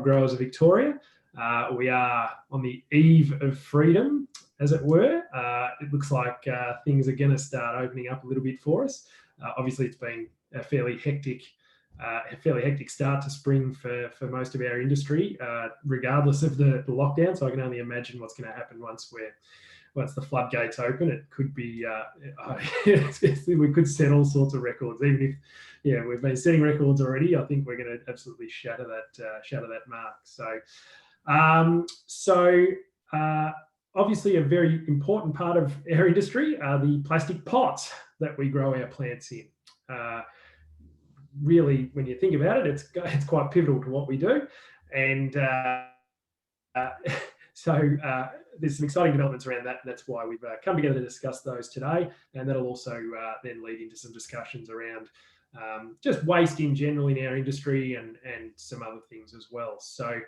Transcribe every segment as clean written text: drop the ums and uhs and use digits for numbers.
Growers of Victoria. We are on the eve of freedom, as it were. It looks like things are going to start opening up a little bit for us. Obviously, it's been a fairly hectic start to spring for most of our industry, regardless of the lockdown. So I can only imagine what's going to happen once the floodgates open. It could be we could set all sorts of records. Even if we've been setting records already, I think we're going to absolutely shatter that mark. So obviously a very important part of our industry are the plastic pots that we grow our plants in. Really, when you think about it, it's quite pivotal to what we do. And so there's some exciting developments around that. And that's why we've come together to discuss those today. And that'll also then lead into some discussions around just waste in general in our industry and some other things as well. So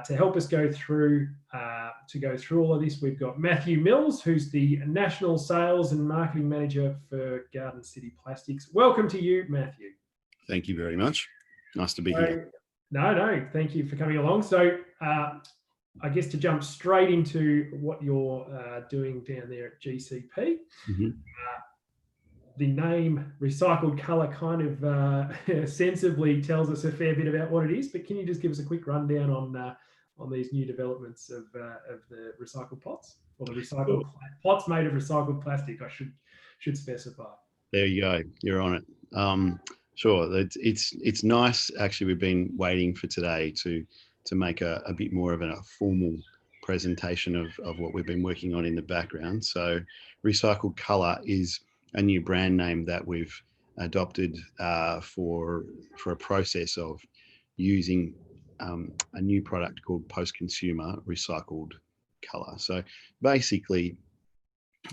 to help us go through all of this, we've got Matthew Mills, who's the National Sales and Marketing Manager for Garden City Plastics. Welcome to you, Matthew. Thank you very much. Nice to be here. No, thank you for coming along. So I guess to jump straight into what you're doing down there at GCP, mm-hmm. The name Recycled Colour kind of sensibly tells us a fair bit about what it is, but can you just give us a quick rundown on these new developments of the recycled pots, or the recycled pots made of recycled plastic, I should specify. There you go, you're on it. Sure, it's nice. Actually, we've been waiting for today to make a bit more of a formal presentation of what we've been working on in the background. So Recycled Colour is a new brand name that we've adopted for a process of using a new product called post-consumer recycled colour. So basically,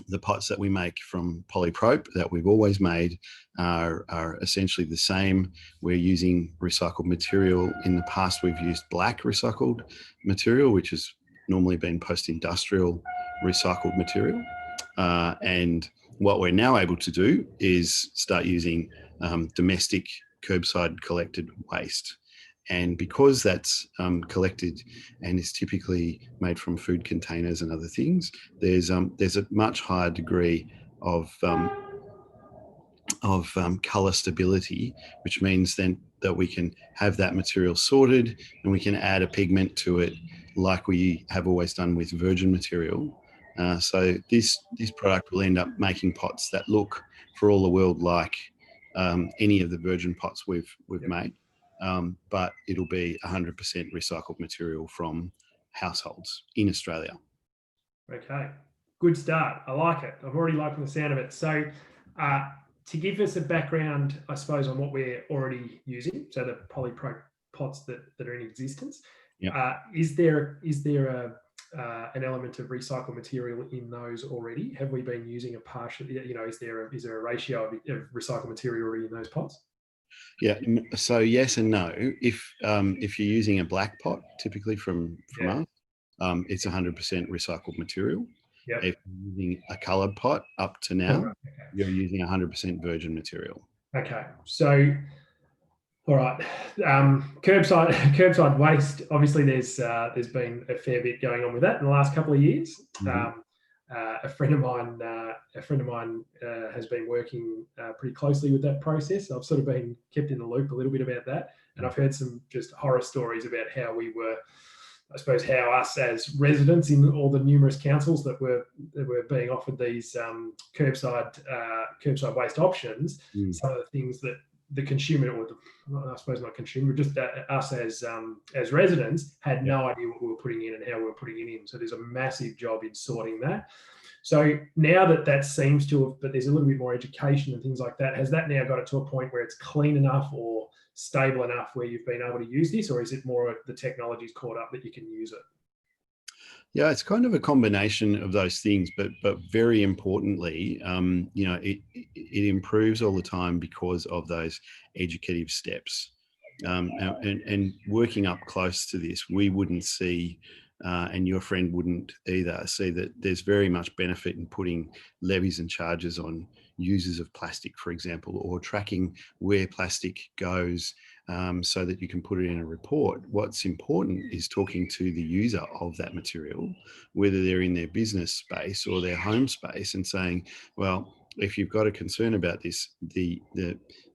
the pots that we make from polyprop that we've always made are essentially the same. We're using recycled material. In the past, we've used black recycled material, which has normally been post-industrial recycled material. And what we're now able to do is start using domestic curbside collected waste. And because that's collected and is typically made from food containers and other things, there's a much higher degree of colour stability, which means then that we can have that material sorted and we can add a pigment to it like we have always done with virgin material. So this product will end up making pots that look for all the world like any of the virgin pots we've made. But it'll be 100% recycled material from households in Australia. Okay, good start. I like it. I'm already liking the sound of it. So to give us a background, I suppose, on what we're already using, so the polyprop pots that are in existence, yep. Is there an element of recycled material in those already? Have we been using a partial, is there a ratio of recycled material already in those pots? Yeah, so yes and no. If you're using a black pot, typically from us, it's 100% recycled material. Yep. If you're using a coloured pot, up to now, you're using 100% virgin material. Okay, so all right, curbside waste. Obviously, there's been a fair bit going on with that in the last couple of years. Mm-hmm. A friend of mine has been working pretty closely with that process. I've sort of been kept in the loop a little bit about that, and I've heard some just horror stories about how how us as residents in all the numerous councils that were being offered these curbside waste options. Some of the things that the consumer, or I suppose not consumer, just us as residents had no idea what we were putting in and how we were putting it in. So there's a massive job in sorting that. So now that seems to have, but there's a little bit more education and things like that. Has that now got it to a point where it's clean enough or stable enough where you've been able to use this, or is it more the technology's caught up that you can use it? Yeah, it's kind of a combination of those things, but very importantly, it improves all the time because of those educative steps. And working up close to this, we wouldn't see, and your friend wouldn't either, see that there's very much benefit in putting levies and charges on users of plastic, for example, or tracking where plastic goes so that you can put it in a report. What's important is talking to the user of that material, whether they're in their business space or their home space, and saying, well, if you've got a concern about this, the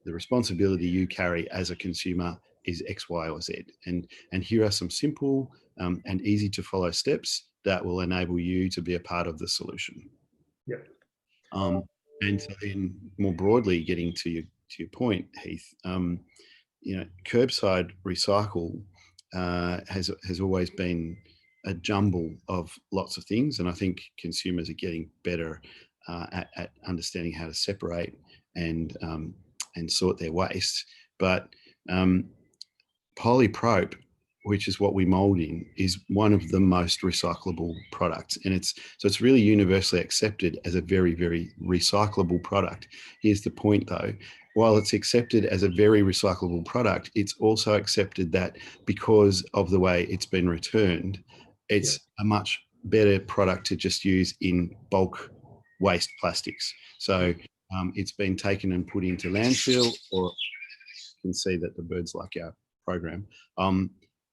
responsibility you carry as a consumer is X, Y, or Z. And here are some simple and easy to follow steps that will enable you to be a part of the solution. Yep. And so then more broadly, getting to your point, Heath, curbside recycle has always been a jumble of lots of things. And I think consumers are getting better at understanding how to separate and sort their waste. But polyprop, which is what we mold in, is one of the most recyclable products. And it's really universally accepted as a very, very recyclable product. Here's the point though. While it's accepted as a very recyclable product, it's also accepted that because of the way it's been returned, it's a much better product to just use in bulk waste plastics. So it's been taken and put into landfill, or you can see that the birds like our program.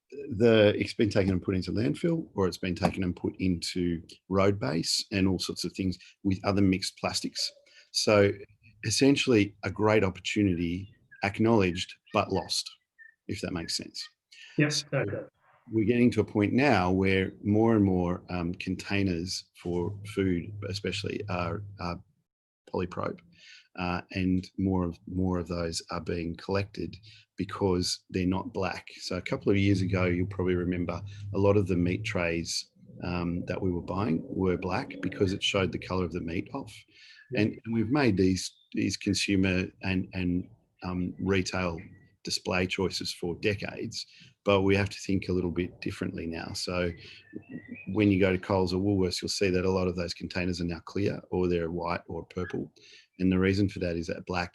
It's been taken and put into landfill, or it's been taken and put into road base and all sorts of things with other mixed plastics. So essentially a great opportunity, acknowledged but lost, if that makes sense. Yes. So we're getting to a point now where more and more containers for food, especially, are polyprop, and more of those are being collected because they're not black. So a couple of years ago, you'll probably remember a lot of the meat trays that we were buying were black because it showed the color of the meat off. And we've made these consumer and retail display choices for decades, but we have to think a little bit differently now. So when you go to Coles or Woolworths, you'll see that a lot of those containers are now clear, or they're white or purple. And the reason for that is that black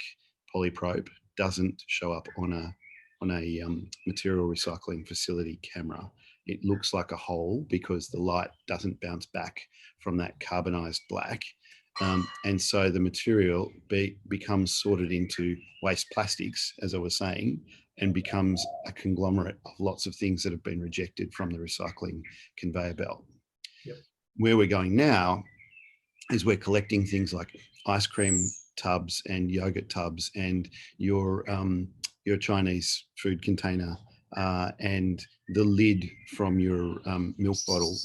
polyprop doesn't show up on a material recycling facility camera. It looks like a hole because the light doesn't bounce back from that carbonized black. And so the material becomes sorted into waste plastics, as I was saying, and becomes a conglomerate of lots of things that have been rejected from the recycling conveyor belt. Yep. Where we're going now is we're collecting things like ice cream tubs and yogurt tubs and your Chinese food container and the lid from your milk bottle,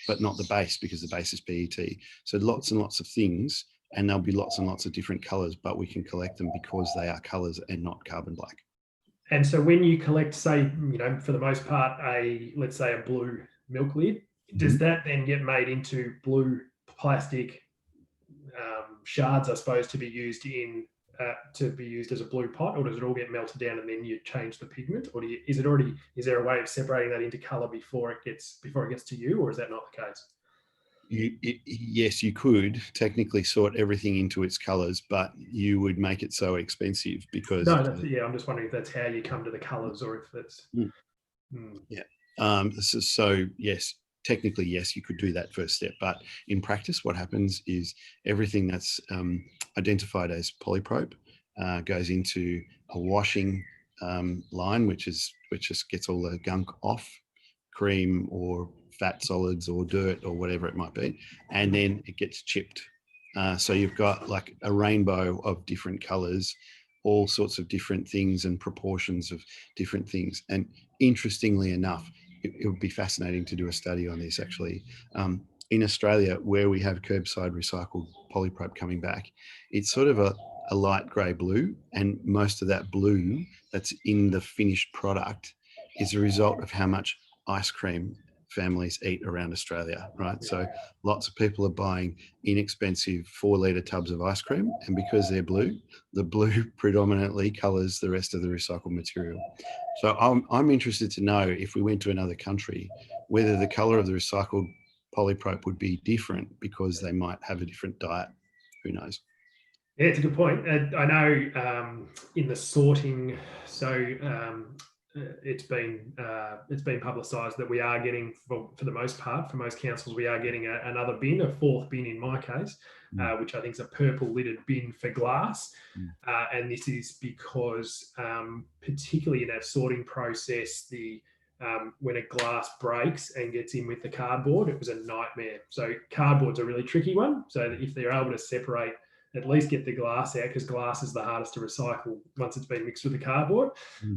but not the base, because the base is PET. So lots and lots of things, and there'll be lots and lots of different colors, but we can collect them because they are colors and not carbon black. And so when you collect, say, for the most part, let's say a blue milk lid, does that then get made into blue plastic shards, I suppose, to be used as a blue pot, or does it all get melted down and then you change the pigment, or is there a way of separating that into color before it gets to you, or is that not the case? Yes, you could technically sort everything into its colors, but you would make it so expensive because I'm just wondering if that's how you come to the colors, or if it's so yes, technically yes, you could do that first step, but in practice what happens is everything that's identified as polyprop goes into a washing line, which just gets all the gunk off, cream or fat solids or dirt or whatever it might be, and then it gets chipped. So you've got like a rainbow of different colors, all sorts of different things and proportions of different things. And interestingly enough, it would be fascinating to do a study on this actually. In Australia, where we have curbside recycled polyprop coming back, it's sort of a light grey blue, and most of that blue that's in the finished product is a result of how much ice cream families eat around Australia, right? So lots of people are buying inexpensive 4-litre tubs of ice cream, and because they're blue, the blue predominantly colours the rest of the recycled material. So I'm interested to know, if we went to another country, whether the colour of the recycled polyprop would be different because they might have a different diet. Who knows? Yeah, it's a good point. I know in the sorting, so it's been publicised that we are getting, for the most part, for most councils, we are getting another bin, a fourth bin in my case, which I think is a purple lidded bin for glass. And this is because, particularly in our sorting process, when a glass breaks and gets in with the cardboard, it was a nightmare. So cardboard's a really tricky one. So that if they're able to separate, at least get the glass out, because glass is the hardest to recycle once it's been mixed with the cardboard.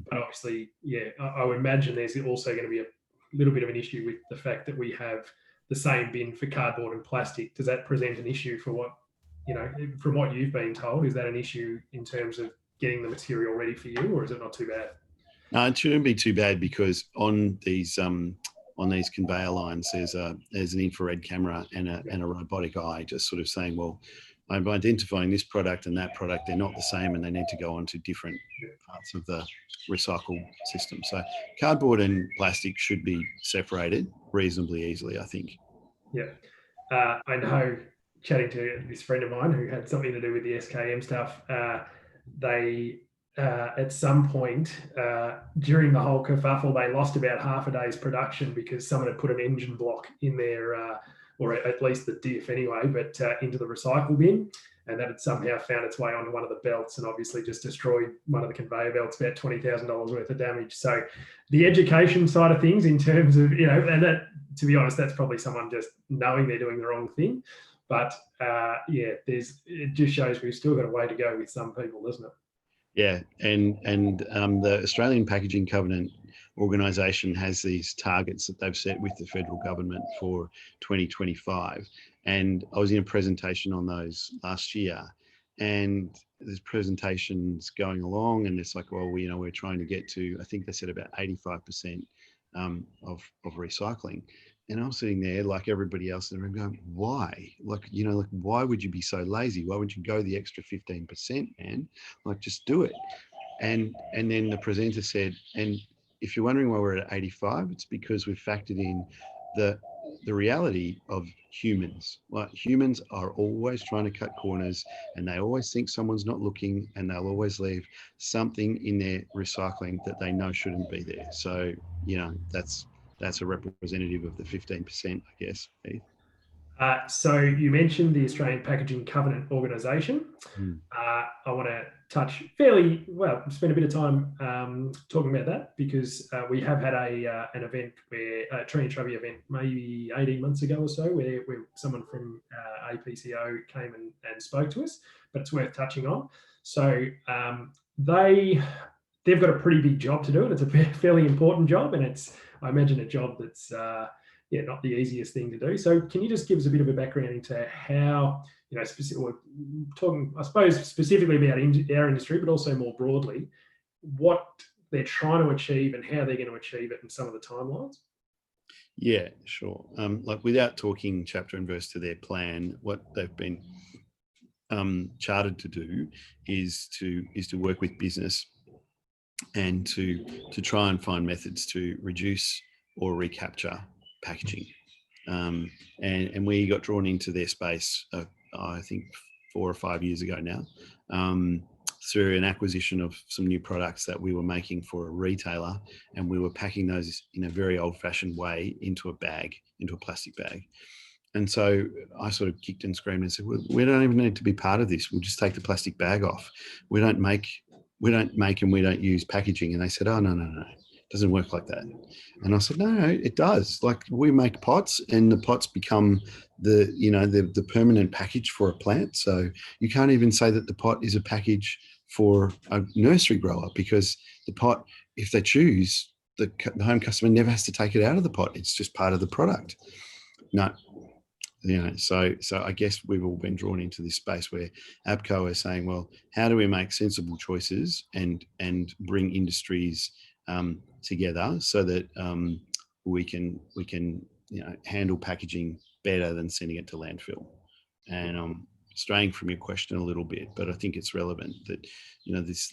But obviously, yeah, I would imagine there's also going to be a little bit of an issue with the fact that we have the same bin for cardboard and plastic. Does that present an issue for what, from what you've been told? Is that an issue in terms of getting the material ready for you, or is it not too bad? No, it shouldn't be too bad, because on these conveyor lines, there's an infrared camera and a robotic eye just sort of saying, well, I'm identifying this product and that product, they're not the same, and they need to go on to different parts of the recycle system. So cardboard and plastic should be separated reasonably easily, I think. Yeah. I know, chatting to this friend of mine who had something to do with the SKM stuff, they at some point during the whole kerfuffle, they lost about half a day's production because someone had put an engine block in their or at least the diff anyway, but into the recycle bin, and that had somehow found its way onto one of the belts and obviously just destroyed one of the conveyor belts, about $20,000 worth of damage. So the education side of things, in terms of, and that, to be honest, that's probably someone just knowing they're doing the wrong thing. But it just shows we've still got a way to go with some people, doesn't it? Yeah, and the Australian Packaging Covenant organisation has these targets that they've set with the federal government for 2025. And I was in a presentation on those last year, and there's presentations going along, and it's like, well, we're trying to get to, I think they said about 85% of recycling. And I'm sitting there like everybody else in the room going, why? Why would you be so lazy? Why would you go the extra 15%, man? Just do it. And then the presenter said, and if you're wondering why we're at 85, it's because we've factored in the reality of humans. Humans are always trying to cut corners, and they always think someone's not looking, and they'll always leave something in their recycling that they know shouldn't be there. So, that's a representative of the 15%, I guess, Heath. So you mentioned the Australian Packaging Covenant organisation. I want to touch spend a bit of time talking about that, because we have had an event where a Tree and Shrubby event maybe 18 months ago or so, where someone from APCO came and spoke to us, but it's worth touching on. So they've got a pretty big job to do, and it's a fairly important job, and it's, I imagine, a job that's not the easiest thing to do. So can you just give us a bit of a background into how, we're talking, I suppose, specifically about our industry, but also more broadly, what they're trying to achieve and how they're going to achieve it, and some of the timelines? Yeah, sure. Without talking chapter and verse to their plan, what they've been chartered to do is to work with business and to try and find methods to reduce or recapture packaging. And we got drawn into their space, I think 4 or 5 years ago now, through an acquisition of some new products that we were making for a retailer, and we were packing those in a very old-fashioned way into a plastic bag. And so I sort of kicked and screamed and said, we don't even need to be part of this. We'll just take the plastic bag off. We don't make and we don't use packaging. And they said, oh, no. It doesn't work like that. And I said, no, it does. We make pots, and the pots become the permanent package for a plant. So you can't even say that the pot is a package for a nursery grower, because the pot, if they choose, the home customer never has to take it out of the pot. It's just part of the product. No. So I guess we've all been drawn into this space where APCO is saying, well, how do we make sensible choices and bring industries together so that we can handle packaging better than sending it to landfill? And I'm straying from your question a little bit, but I think it's relevant that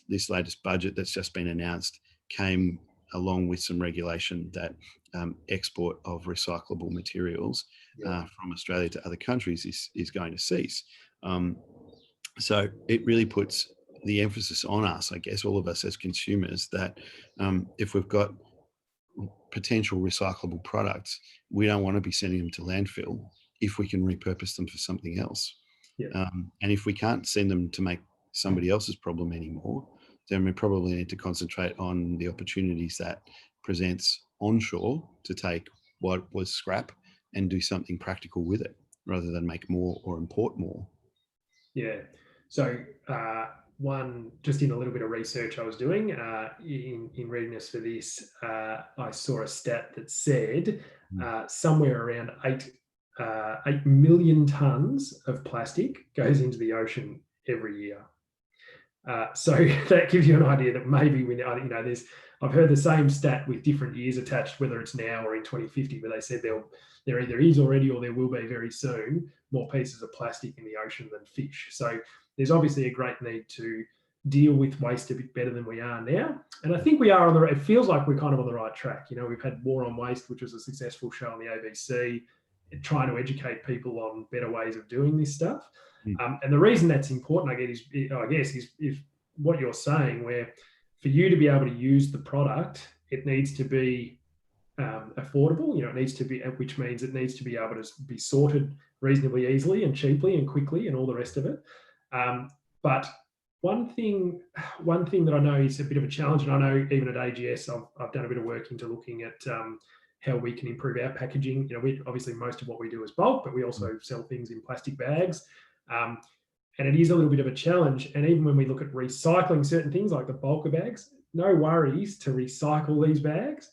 this latest budget that's just been announced came along with some regulation that export of recyclable materials from Australia to other countries is going to cease. So it really puts the emphasis on us, I guess, all of us as consumers, that if we've got potential recyclable products, we don't want to be sending them to landfill if we can repurpose them for something else. Yeah. And if we can't send them to make somebody else's problem anymore, then we probably need to concentrate on the opportunities that presents onshore to take what was scrap and do something practical with it, rather than make more or import more. Yeah. So one, just in a little bit of research I was doing in readiness for this, I saw a stat that said somewhere around 8 million tons of plastic goes into the ocean every year. So that gives you an idea that maybe I've heard the same stat with different years attached, whether it's now or in 2050, but they said there either is already or there will be very soon more pieces of plastic in the ocean than fish. So there's obviously a great need to deal with waste a bit better than we are now. And I think we are it feels like we're kind of on the right track. We've had War on Waste, which was a successful show on the ABC, trying to educate people on better ways of doing this stuff. And the reason that's important, I guess, is what you're saying, where for you to be able to use the product, it needs to be affordable. It needs to be, which means it needs to be able to be sorted reasonably easily and cheaply and quickly and all the rest of it. But one thing that I know is a bit of a challenge, and I know even at AGS, I've done a bit of work into looking at how we can improve our packaging. We obviously, most of what we do is bulk, but we also sell things in plastic bags. And it is a little bit of a challenge. And even when we look at recycling certain things like the bulk of bags, no worries to recycle these bags,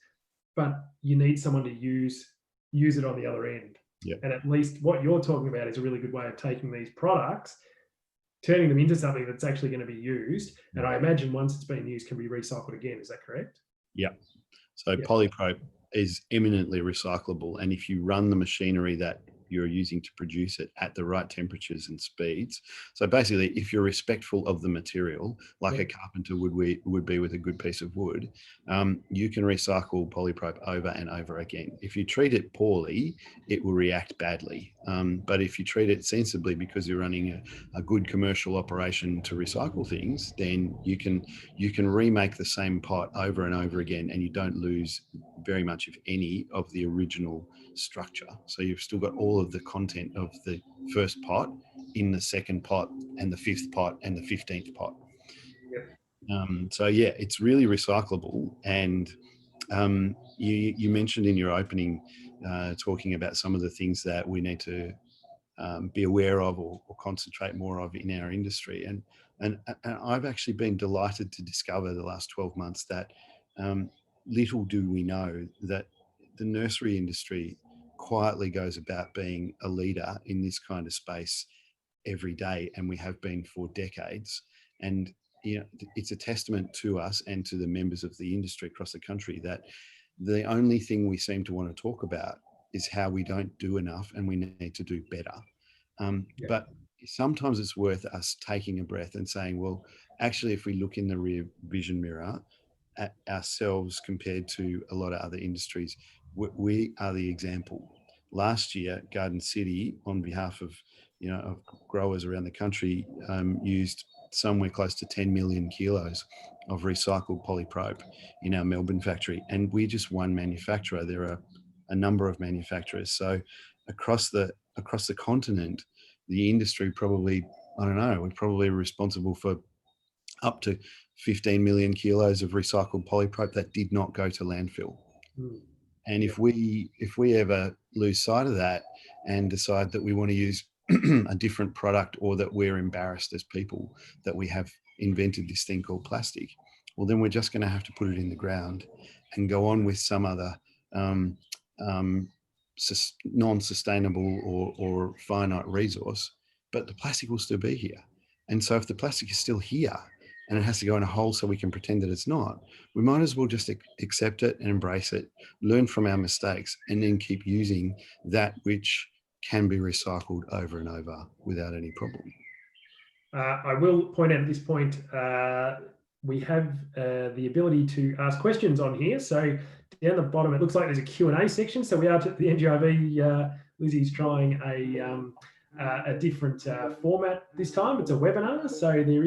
but you need someone to use it on the other end. Yep. And at least what you're talking about is a really good way of taking these products, turning them into something that's actually going to be used. And I imagine once it's been used, can be recycled again. Is that correct? Yeah. So polyprop is eminently recyclable. And if you run the machinery that you're using to produce it at the right temperatures and speeds. So basically, if you're respectful of the material, like a carpenter would be with a good piece of wood, you can recycle polyprop over and over again. If you treat it poorly, it will react badly. But if you treat it sensibly, because you're running a good commercial operation to recycle things, then you can remake the same pot over and over again, and you don't lose very much, if any, of the original structure. So you've still got all of the content of the first pot in the second pot and the fifth pot and the 15th pot. So yeah, it's really recyclable. And you mentioned in your opening talking about some of the things that we need to be aware of or concentrate more of in our industry. And I've actually been delighted to discover the last 12 months that little do we know that the nursery industry quietly goes about being a leader in this kind of space every day, and we have been for decades. And it's a testament to us and to the members of the industry across the country that the only thing we seem to want to talk about is how we don't do enough and we need to do better. But sometimes it's worth us taking a breath and saying, well, actually, if we look in the rear vision mirror at ourselves compared to a lot of other industries, we are the example. Last year, Garden City, on behalf of of growers around the country, used somewhere close to 10 million kilos of recycled polyprop in our Melbourne factory, and we're just one manufacturer. There are a number of manufacturers. So across the continent, the industry probably, I don't know, we're probably responsible for up to 15 million kilos of recycled polyprop that did not go to landfill. And if we ever lose sight of that and decide that we want to use a different product, or that we're embarrassed as people that we have invented this thing called plastic, well, then we're just going to have to put it in the ground and go on with some other non-sustainable or finite resource. But the plastic will still be here. And so if the plastic is still here and it has to go in a hole so we can pretend that it's not, we might as well just accept it and embrace it, learn from our mistakes, and then keep using that which can be recycled over and over without any problem. I will point out at this point, we have the ability to ask questions on here. So down the bottom, it looks like there's a Q&A section. So we are at the NGIV. Lizzie's trying a different format this time. It's a webinar, so there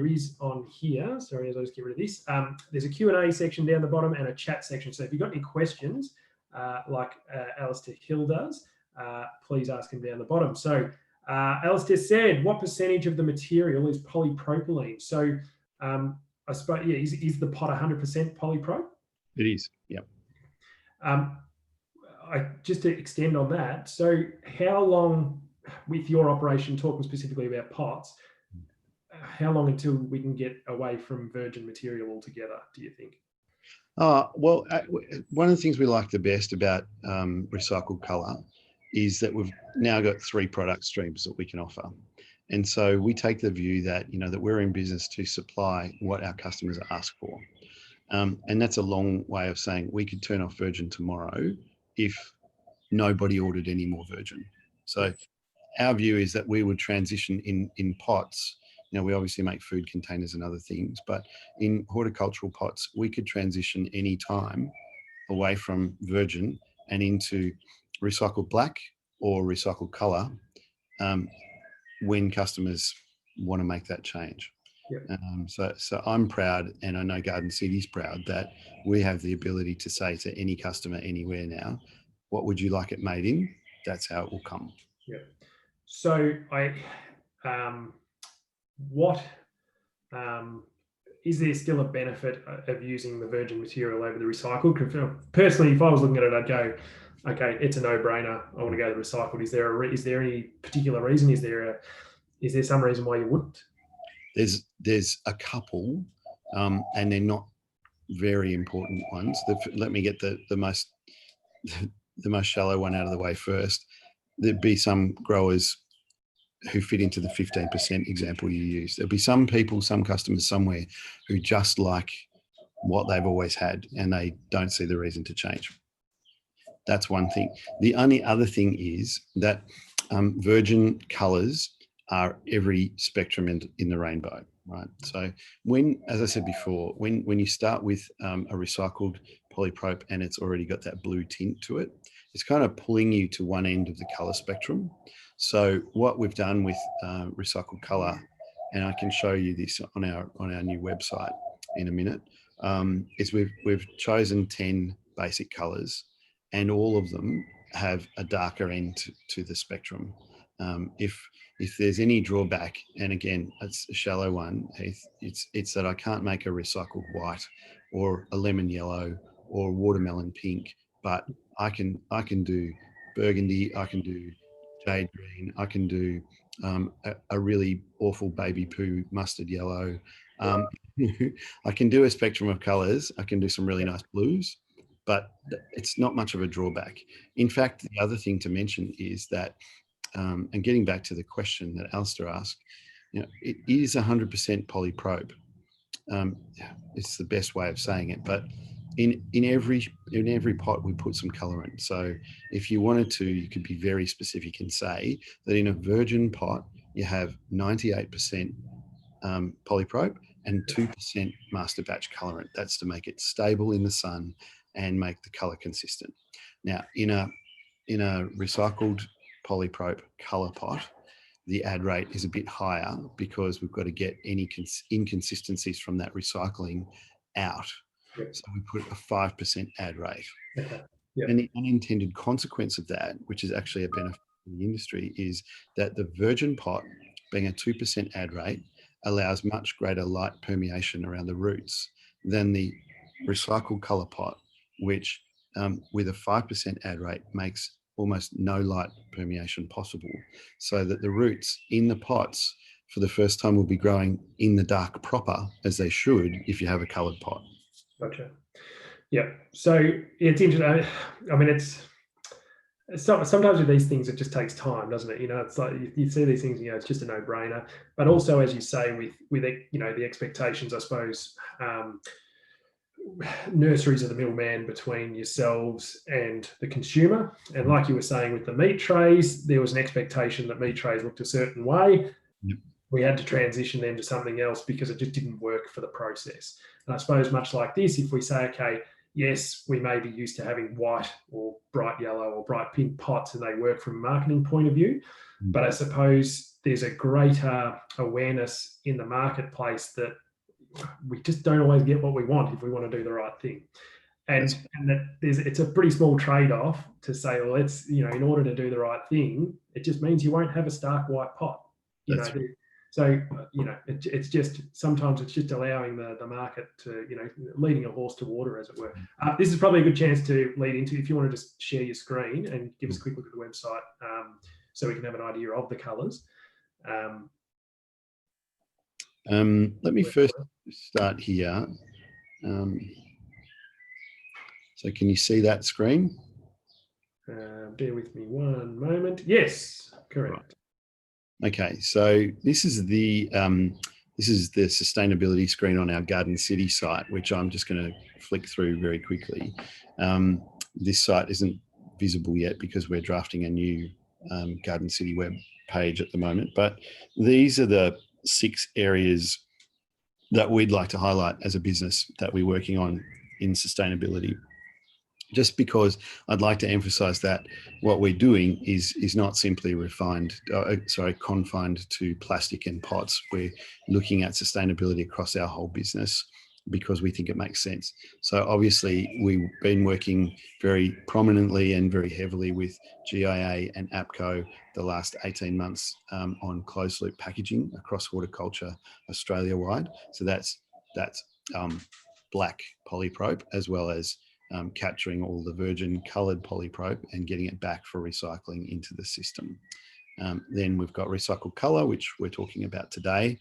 is on here, sorry, I'll just get rid of this. There's a Q&A section down the bottom and a chat section. So if you've got any questions, like Alistair Hill does, please ask him down the bottom. So Alistair said, what percentage of the material is polypropylene? So I suppose, yeah, is the pot 100% polyprop? It is, yeah. Just to extend on that, so how long, with your operation, talking specifically about pots, how long until we can get away from virgin material altogether, do you think? Well, one of the things we like the best about recycled colour is that we've now got 3 product streams that we can offer. And so we take the view that, that we're in business to supply what our customers ask for. And that's a long way of saying we could turn off virgin tomorrow if nobody ordered any more virgin. So our view is that we would transition in pots. We obviously make food containers and other things, but in horticultural pots, we could transition any time away from virgin and into recycled black or recycled colour when customers want to make that change. Yep. So I'm proud, and I know Garden City's proud, that we have the ability to say to any customer anywhere now, what would you like it made in? That's how it will come. Yeah. So is there still a benefit of using the virgin material over the recycled? Personally, if I was looking at it, I'd go, okay, it's a no-brainer. I want to go to the recycled. Is there any particular reason? Is there some reason why you wouldn't? There's a couple, and they're not very important ones. Let me get the most shallow one out of the way first. There'd be some growers who fit into the 15% example you used. There'll be some people, some customers somewhere who just like what they've always had and they don't see the reason to change. That's one thing. The only other thing is that virgin colours are every spectrum in the rainbow, right? So as I said before, when you start with a recycled polyprop and it's already got that blue tint to it, it's kind of pulling you to one end of the colour spectrum. So what we've done with recycled colour, and I can show you this on our new website in a minute, is we've chosen 10 basic colours, and all of them have a darker end to the spectrum. If there's any drawback, and again, it's a shallow one, Heath, it's that I can't make a recycled white or a lemon yellow or watermelon pink, but I can do burgundy, I can do jade green, I can do a really awful baby poo mustard yellow. I can do a spectrum of colours. I can do some really nice blues, but it's not much of a drawback. In fact, the other thing to mention is that, and getting back to the question that Alistair asked, it is 100% polyprop. It's the best way of saying it, but in every pot we put some colour in. So if you wanted to, you could be very specific and say that in a virgin pot you have 98% polyprop and 2% master batch colorant. That's to make it stable in the sun and make the colour consistent. Now in a recycled polyprop colour pot, the add rate is a bit higher because we've got to get any inconsistencies from that recycling out. Yep. So we put a 5% add rate. Okay. Yep. And the unintended consequence of that, which is actually a benefit for the industry, is that the virgin pot, being a 2% add rate, allows much greater light permeation around the roots than the recycled colour pot, which with a 5% add rate makes almost no light permeation possible, so that the roots in the pots for the first time will be growing in the dark proper, as they should if you have a coloured pot. Gotcha. Yeah. So it's interesting. I mean, it's sometimes with these things, it just takes time, doesn't it? It's like you see these things, it's just a no-brainer. But also, as you say, with the expectations, I suppose, nurseries are the middleman between yourselves and the consumer. And like you were saying with the meat trays, there was an expectation that meat trays looked a certain way. Yep. We had to transition them to something else because it just didn't work for the process. And I suppose much like this, if we say, okay, yes, we may be used to having white or bright yellow or bright pink pots, and they work from a marketing point of view. But I suppose there's a greater awareness in the marketplace that we just don't always get what we want if we want to do the right thing. And that it's a pretty small trade-off to say, well, let's, in order to do the right thing, it just means you won't have a stark white pot. So, it's just, sometimes it's just allowing the market to, leading a horse to water, as it were. This is probably a good chance to lead into, if you want to just share your screen and give us a quick look at the website, so we can have an idea of the colours. Let me first start here. So can you see that screen? Bear with me one moment. Yes, correct. Right. Okay, so this is the sustainability screen on our Garden City site, which I'm just going to flick through very quickly. This site isn't visible yet because we're drafting a new Garden City web page at the moment, but these are the 6 areas that we'd like to highlight as a business that we're working on in sustainability. Just because I'd like to emphasize that what we're doing is not simply confined to plastic and pots. We're looking at sustainability across our whole business because we think it makes sense. So obviously we've been working very prominently and very heavily with GIA and APCO the last 18 months on closed loop packaging across horticulture Australia-wide. So that's black polyprop, as well as capturing all the virgin coloured polyprop and getting it back for recycling into the system. Then we've got recycled colour, which we're talking about today.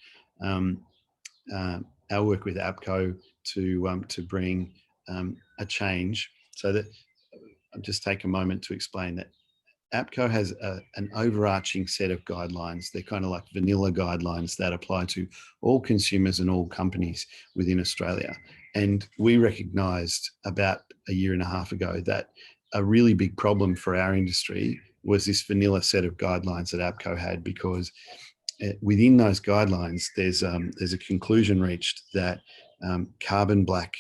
Our work with APCO to bring a change, so that I'll just take a moment to explain that APCO has an overarching set of guidelines. They're kind of like vanilla guidelines that apply to all consumers and all companies within Australia. And we recognised about a year and a half ago that a really big problem for our industry was this vanilla set of guidelines that APCO had, because within those guidelines, there's a conclusion reached that carbon black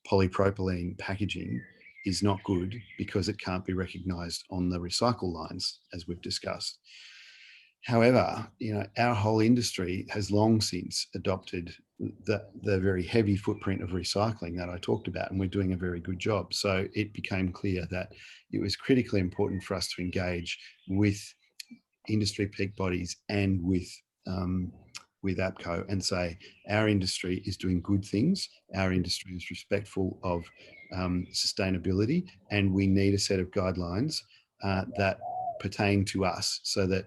polypropylene packaging is not good because it can't be recognised on the recycle lines, as we've discussed. However, our whole industry has long since adopted the very heavy footprint of recycling that I talked about, and we're doing a very good job. So it became clear that it was critically important for us to engage with industry peak bodies and with APCO and say, our industry is doing good things, our industry is respectful of sustainability, and we need a set of guidelines that pertain to us, so that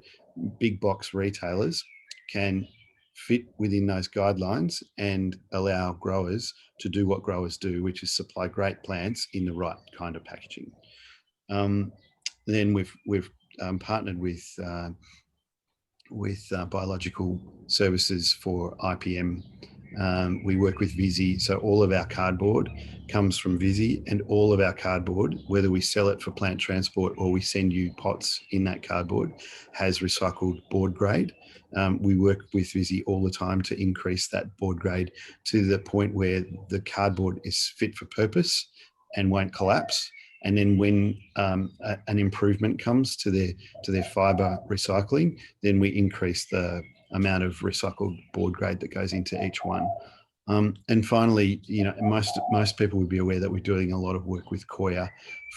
big box retailers can fit within those guidelines and allow growers to do what growers do, which is supply great plants in the right kind of packaging. Then we've partnered with biological services for IPM. We work with Visy, so all of our cardboard comes from Visy, and all of our cardboard, whether we sell it for plant transport or we send you pots in that cardboard, has recycled board grade. We work with Visy all the time to increase that board grade to the point where the cardboard is fit for purpose and won't collapse. And then when an improvement comes to their fibre recycling, then we increase the amount of recycled board grade that goes into each one. And finally, most people would be aware that we're doing a lot of work with Koya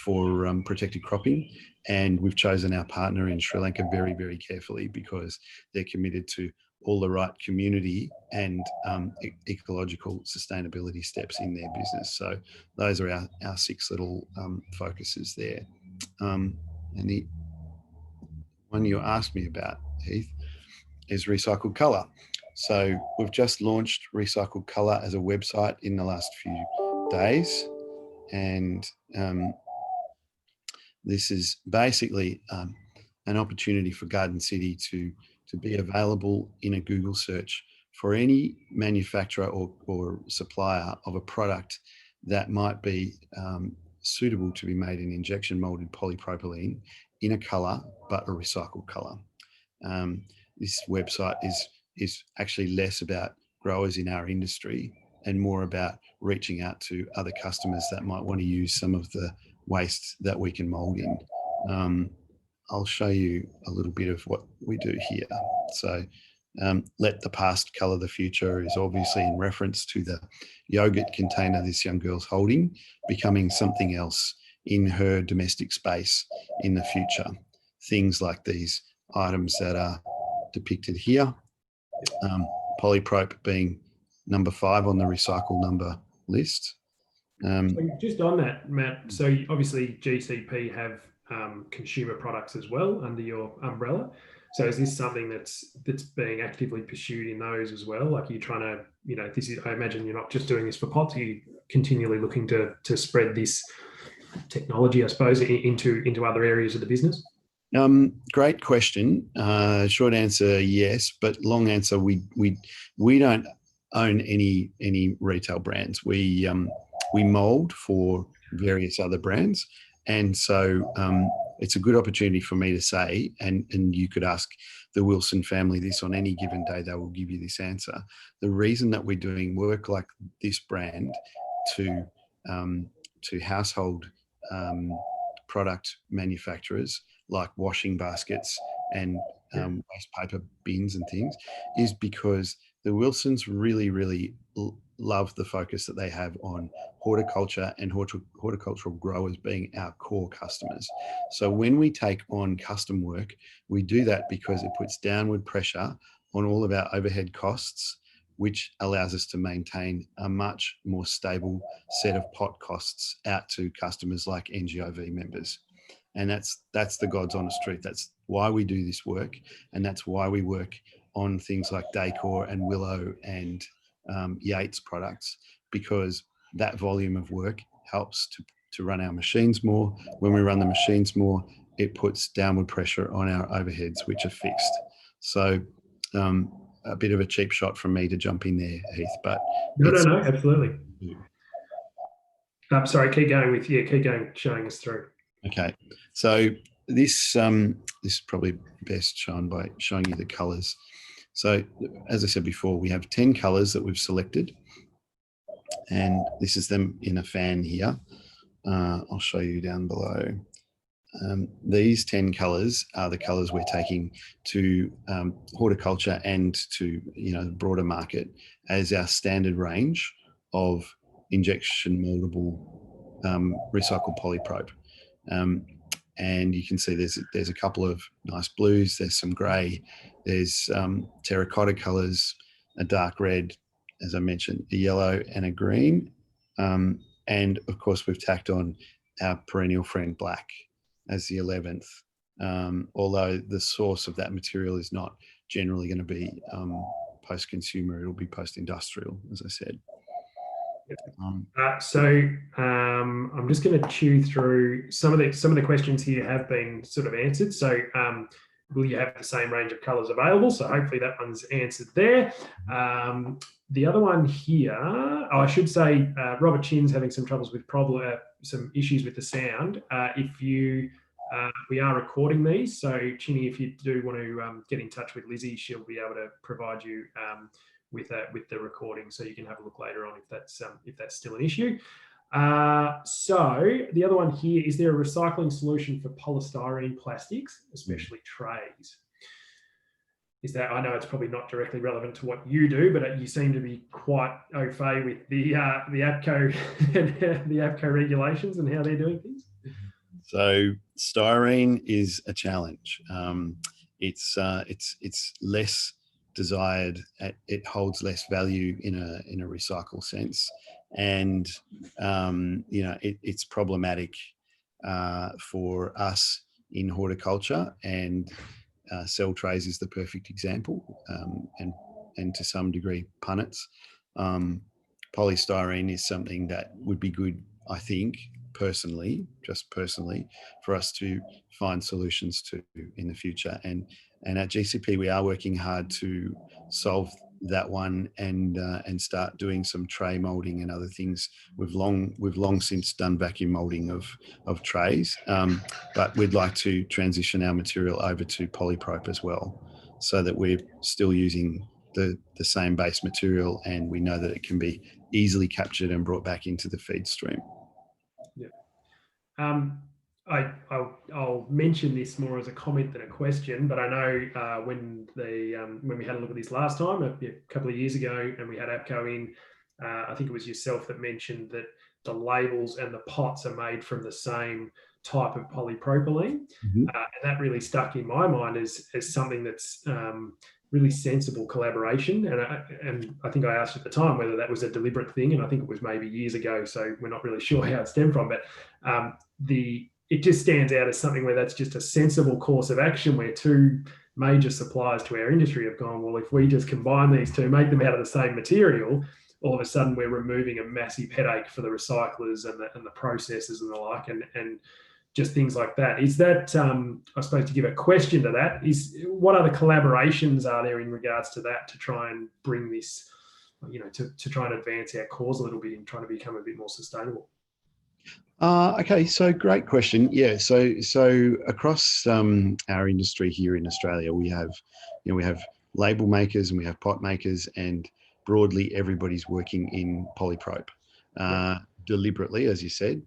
for protected cropping, and we've chosen our partner in Sri Lanka very, very carefully because they're committed to all the right community and ecological sustainability steps in their business. So those are our 6 little focuses there. And the one you asked me about, Heath, is recycled colour. So we've just launched recycled colour as a website in the last few days. And this is basically an opportunity for Garden City to be available in a Google search for any manufacturer or supplier of a product that might be suitable to be made in injection molded polypropylene in a colour, but a recycled colour. This website is actually less about growers in our industry and more about reaching out to other customers that might want to use some of the waste that we can mold in. I'll show you a little bit of what we do here. So let the past colour the future is obviously in reference to the yogurt container this young girl's holding, becoming something else in her domestic space in the future. Things like these items that are depicted here, polyprop being number 5 on the recycle number list. So just on that, Matt, so obviously GCP have consumer products as well under your umbrella. So is this something that's being actively pursued in those as well? Like, you're trying to, this is, I imagine you're not just doing this for pots, are you continually looking to spread this technology, I suppose, into other areas of the business? Great question. Short answer, yes, but long answer, we don't own any retail brands. We mold for various other brands, and so it's a good opportunity for me to say, and you could ask the Wilson family this on any given day, they will give you this answer. The reason that we're doing work like this brand to household product manufacturers like washing baskets and waste paper bins and things is because the Wilsons really love the focus that they have on horticulture and horticultural growers being our core customers. So when we take on custom work, we do that because it puts downward pressure on all of our overhead costs, which allows us to maintain a much more stable set of pot costs out to customers like NGOV members. And that's the God's honest truth. That's why we do this work, and that's why we work on things like Decor and Willow and Yates products, because that volume of work helps to run our machines more. When we run the machines more, it puts downward pressure on our overheads, which are fixed. So a bit of a cheap shot from me to jump in there, Heath, but no, absolutely. Sorry, keep going, showing us through. Okay, so this is probably best shown by showing you the colours. So as I said before, we have 10 colours that we've selected, and this is them in a fan here. I'll show you down below. These 10 colours are the colours we're taking to horticulture and to the broader market as our standard range of injection moldable recycled polyprop. And you can see there's a couple of nice blues, there's some grey, there's terracotta colours, a dark red, as I mentioned, a yellow and a green. And of course we've tacked on our perennial friend black as the 11th, although the source of that material is not generally going to be post-consumer, it'll be post-industrial, as I said. I'm just going to chew through some of the questions here have been sort of answered. So will you have the same range of colours available? So hopefully that one's answered there. The other one here, I should say, Robert Chin's having some troubles with some issues with the sound. We are recording these, so Chinny, if you do want to get in touch with Lizzie, she'll be able to provide you with the recording, so you can have a look later on if that's still an issue. So the other one here, is there a recycling solution for polystyrene plastics, especially trays? I know it's probably not directly relevant to what you do, but you seem to be quite au fait with the APCO the APCO regulations and how they're doing things. So styrene is a challenge. It's less desired. It holds less value in a recycle sense, and it's problematic for us in horticulture, and cell trays is the perfect example, and to some degree punnets. Polystyrene is something that would be good, I think, just personally, for us to find solutions to in the future. And at GCP, we are working hard to solve that one and start doing some tray molding and other things. We've long since done vacuum molding of trays, but we'd like to transition our material over to polyprop as well, so that we're still using the same base material, and we know that it can be easily captured and brought back into the feed stream. Yeah. I'll mention this more as a comment than a question, but I know when we had a look at this last time, a couple of years ago, and we had APCO in, I think it was yourself that mentioned that the labels and the pots are made from the same type of polypropylene. Mm-hmm. And that really stuck in my mind as something that's really sensible collaboration. And I think I asked at the time whether that was a deliberate thing, and I think it was maybe years ago, so we're not really sure how it stemmed from, but it just stands out as something where that's just a sensible course of action, where two major suppliers to our industry have gone, well, if we just combine these two, make them out of the same material, all of a sudden we're removing a massive headache for the recyclers and the processors and the like, and just things like that. Is that, I suppose, to give a question to that, is what other collaborations are there in regards to that to try and bring this, to try and advance our cause a little bit and trying to become a bit more sustainable? Okay, so great question. Yeah, so across our industry here in Australia, we have label makers and we have pot makers, and broadly everybody's working in polyprop deliberately, as you said.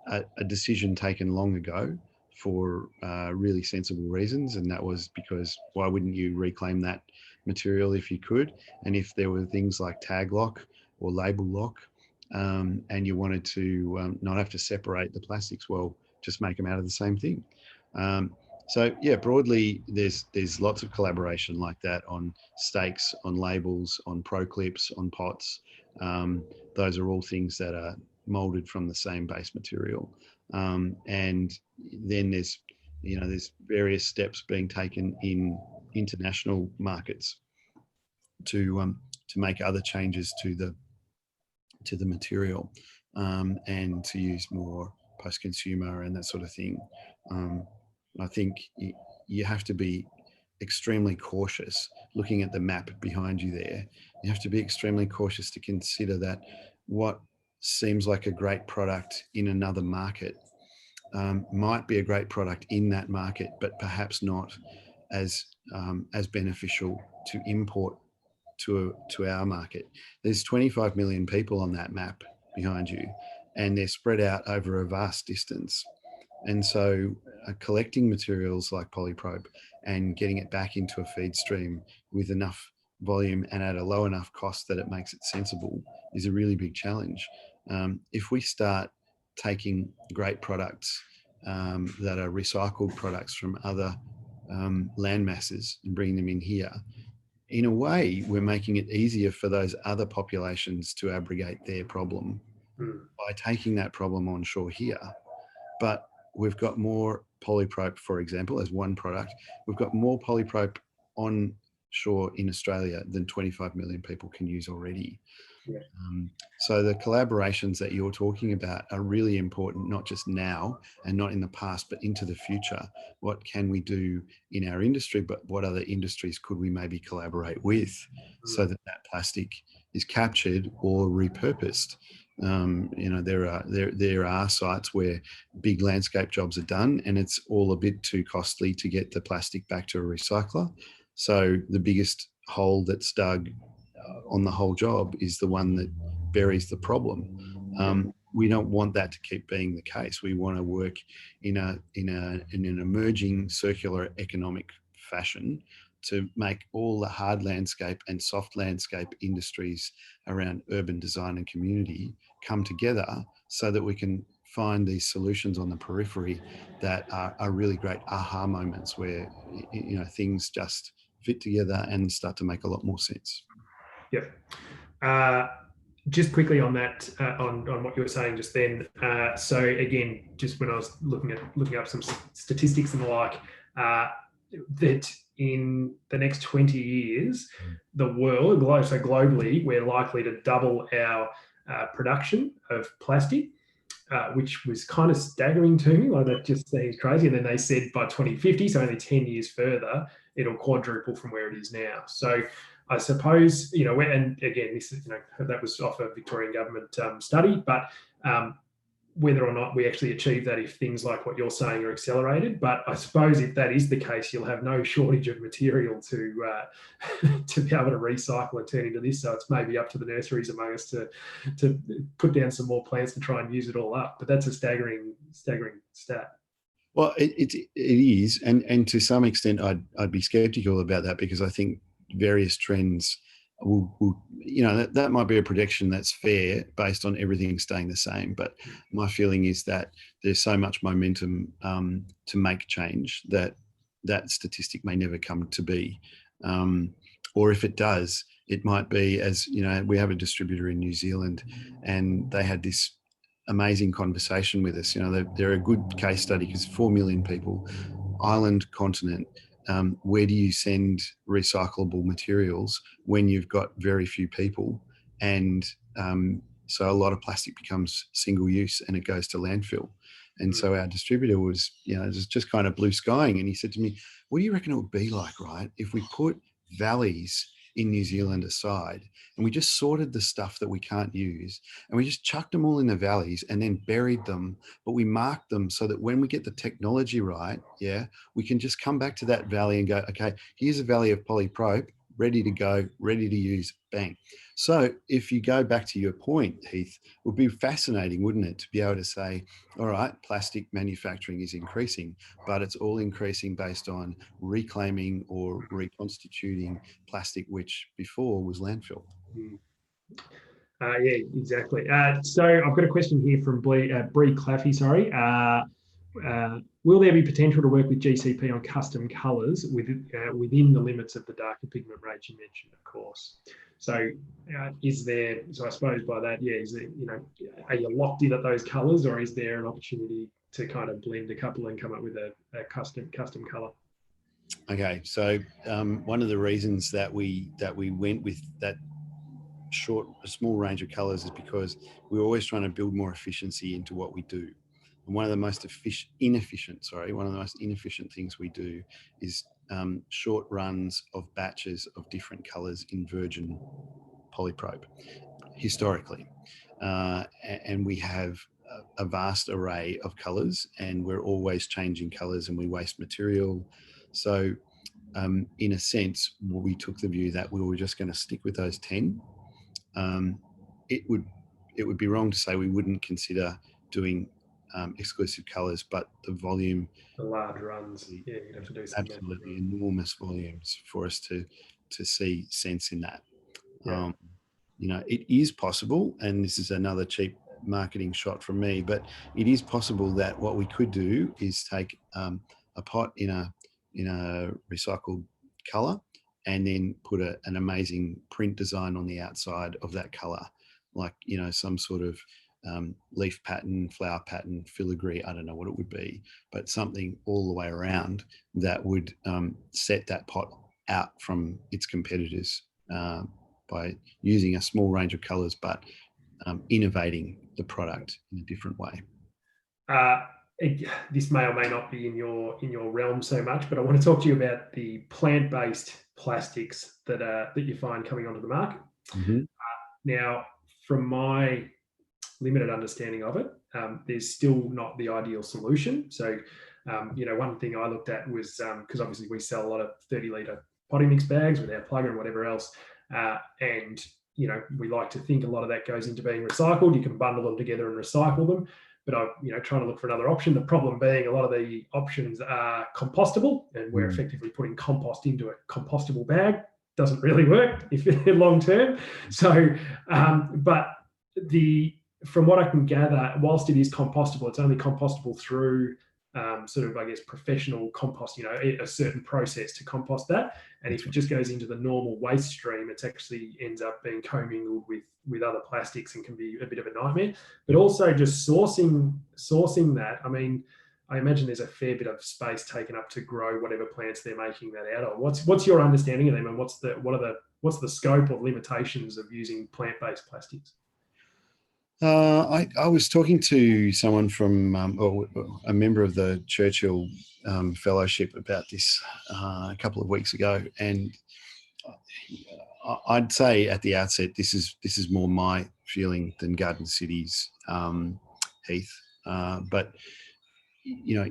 A decision taken long ago for really sensible reasons, and that was because why wouldn't you reclaim that material if you could? And if there were things like tag lock or label lock, and you wanted to not have to separate the plastics, well, just make them out of the same thing. So yeah, broadly, there's lots of collaboration like that on stakes, on labels, on pro clips, on pots. Those are all things that are molded from the same base material. And then there's various steps being taken in international markets to make other changes to the material, and to use more post-consumer and that sort of thing. I think you have to be extremely cautious. Looking at the map behind you there, you have to be extremely cautious to consider that what seems like a great product in another market might be a great product in that market, but perhaps not as beneficial to import to our market. There's 25 million people on that map behind you, and they're spread out over a vast distance. And so collecting materials like polyprop and getting it back into a feed stream with enough volume and at a low enough cost that it makes it sensible is a really big challenge. If we start taking great products that are recycled products from other land masses and bringing them in here, in a way, we're making it easier for those other populations to abrogate their problem by taking that problem on shore here. But we've got more polyprop, for example, as one product. We've got more polyprop on shore in Australia than 25 million people can use already. Yeah. So the collaborations that you're talking about are really important, not just now and not in the past, but into the future. What can we do in our industry, but what other industries could we maybe collaborate with so that plastic is captured or repurposed? There are sites where big landscape jobs are done and it's all a bit too costly to get the plastic back to a recycler. So the biggest hole that's dug on the whole job is the one that buries the problem. We don't want that to keep being the case. We want to work in an emerging circular economic fashion to make all the hard landscape and soft landscape industries around urban design and community come together so that we can find these solutions on the periphery that are really great aha moments where things just fit together and start to make a lot more sense. Yep. Just quickly on that, on what you were saying just then. So again, just when I was looking up some statistics and the like, that in the next 20 years, the world, so globally, we're likely to double our production of plastic, which was kind of staggering to me. Like, that just seems crazy. And then they said by 2050, so only 10 years further, it'll quadruple from where it is now. So I suppose, and again, this is, that was off a Victorian government study, but whether or not we actually achieve that if things like what you're saying are accelerated. But I suppose if that is the case, you'll have no shortage of material to to be able to recycle and turn into this. So it's maybe up to the nurseries among us to put down some more plants to try and use it all up. But that's a staggering stat. Well, it is, and to some extent, I'd be skeptical about that, because I think various trends will that might be a prediction that's fair based on everything staying the same. But my feeling is that there's so much momentum to make change that statistic may never come to be, or if it does, it might be, as we have a distributor in New Zealand, and they had this amazing conversation with us. They're a good case study, because 4 million people, island continent. Where do you send recyclable materials when you've got very few people? And so a lot of plastic becomes single use and it goes to landfill. And so our distributor was, just kind of blue skying. And he said to me, what do you reckon it would be like, right, if we put valleys in New Zealand aside, and we just sorted the stuff that we can't use, and we just chucked them all in the valleys and then buried them, but we marked them so that when we get the technology right, we can just come back to that valley and go, okay, here's a valley of polyprop, ready to go, ready to use, bang. So if you go back to your point, Heath, it would be fascinating, wouldn't it, to be able to say, all right, plastic manufacturing is increasing, but it's all increasing based on reclaiming or reconstituting plastic, which before was landfill. Yeah, exactly. So I've got a question here from Bree Claffey, sorry. Will there be potential to work with GCP on custom colours within the limits of the darker pigment range you mentioned, of course? So is there, so I suppose by that, is there, are you locked in at those colours, or is there an opportunity to kind of blend a couple and come up with a custom colour? Okay, so one of the reasons that we went with that a small range of colours is because we're always trying to build more efficiency into what we do. And one of the most inefficient things we do is short runs of batches of different colours in virgin polyprop historically. And we have a vast array of colours, and we're always changing colours, and we waste material. So in a sense, we took the view that we were just going to stick with those 10. It would be wrong to say we wouldn't consider doing exclusive colours, but the volume, the large runs, you'd have to do some absolutely enormous volumes for us to see sense in that. It is possible, and this is another cheap marketing shot from me, but it is possible that what we could do is take a pot in a recycled colour, and then put an amazing print design on the outside of that colour, like some sort of leaf pattern, flower pattern, filigree, I don't know what it would be, but something all the way around that would set that pot out from its competitors by using a small range of colours, but innovating the product in a different way. This may or may not be in your realm so much, but I want to talk to you about the plant-based plastics that you find coming onto the market. Mm-hmm. Now, from my limited understanding of it, there's still not the ideal solution. So, one thing I looked at was, because obviously we sell a lot of 30-litre potting mix bags with our plugger and whatever else, and we like to think a lot of that goes into being recycled. You can bundle them together and recycle them. But I'm trying to look for another option. The problem being a lot of the options are compostable, and we're effectively putting compost into a compostable bag. Doesn't really work if long term. So, but from what I can gather, whilst it is compostable, it's only compostable through sort of, I guess, professional compost, a certain process to compost that. And if it just goes into the normal waste stream, it actually ends up being commingled with other plastics and can be a bit of a nightmare. But also just sourcing that, I mean, I imagine there's a fair bit of space taken up to grow whatever plants they're making that out of. What's your understanding of them, and what's the scope or limitations of using plant-based plastics? I was talking to someone from, a member of the Churchill Fellowship about this a couple of weeks ago, and I'd say at the outset, this is more my feeling than Garden City's, Heath. But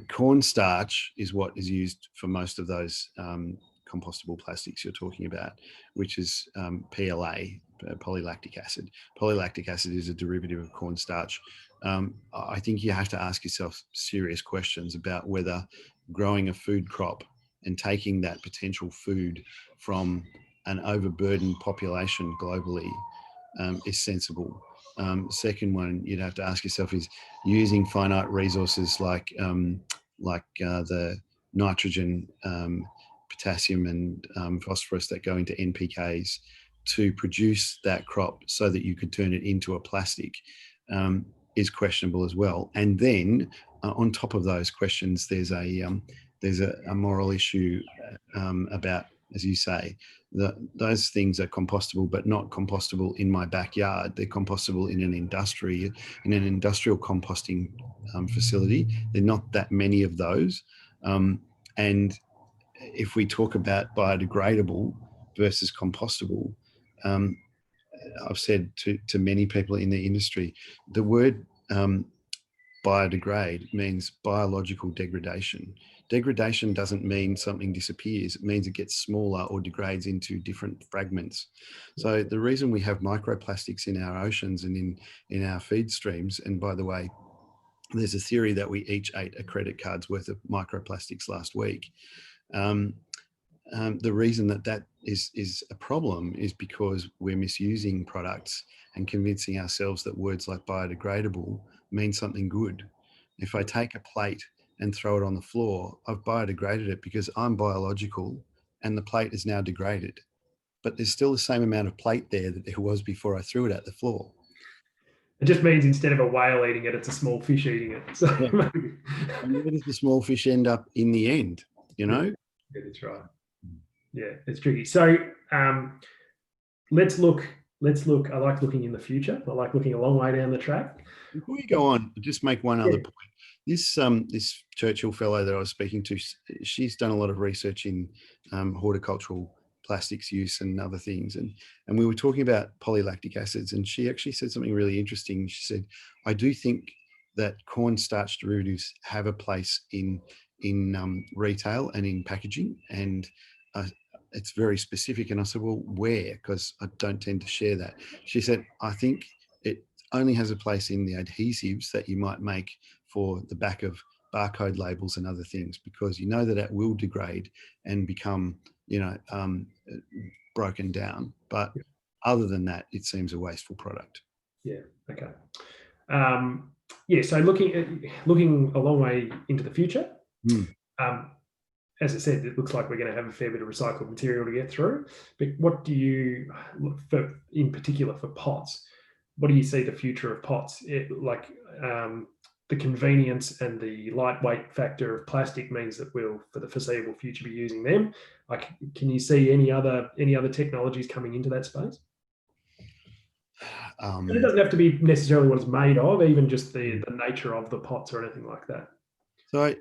cornstarch is what is used for most of those compostable plastics you're talking about, which is PLA, polylactic acid. Polylactic acid is a derivative of cornstarch. I think you have to ask yourself serious questions about whether growing a food crop and taking that potential food from an overburdened population globally is sensible. Second one you'd have to ask yourself is using finite resources like the nitrogen, potassium and phosphorus that go into NPKs to produce that crop so that you could turn it into a plastic is questionable as well. And then on top of those questions, there's a moral issue about, as you say, those things are compostable, but not compostable in my backyard. They're compostable in an industrial composting facility. There are not that many of those. And if we talk about biodegradable versus compostable, I've said to many people in the industry, the word biodegrade means biological degradation. Degradation doesn't mean something disappears. It means it gets smaller or degrades into different fragments. So the reason we have microplastics in our oceans and in our feed streams, and by the way, there's a theory that we each ate a credit card's worth of microplastics last week. The reason that is a problem is because we're misusing products and convincing ourselves that words like biodegradable mean something good. If I take a plate and throw it on the floor, I've biodegraded it because I'm biological and the plate is now degraded. But there's still the same amount of plate there that there was before I threw it at the floor. It just means instead of a whale eating it, it's a small fish eating it. So yeah. And where does the small fish end up in the end? Yeah, that's right. Yeah, it's tricky. So let's look. I like looking in the future. I like looking a long way down the track. Before you go on, just make one other point. This Churchill fellow that I was speaking to, she's done a lot of research in horticultural plastics use and other things, and we were talking about polylactic acids, and she actually said something really interesting. She said, "I do think that cornstarch derivatives have a place in retail and in packaging, and it's very specific." And I said, "Well, where?" Because I don't tend to share that. She said, "I think it only has a place in the adhesives that you might make for the back of barcode labels and other things, because you know that it will degrade and become, broken down. But other than that, it seems a wasteful product." Yeah. Okay. So looking a long way into the future. As I said, it looks like we're going to have a fair bit of recycled material to get through. But what do you, in particular for pots, what do you see the future of pots? The convenience and the lightweight factor of plastic means that we'll, for the foreseeable future, be using them. Like, can you see any other technologies coming into that space? And it doesn't have to be necessarily what it's made of, even just the nature of the pots or anything like that. So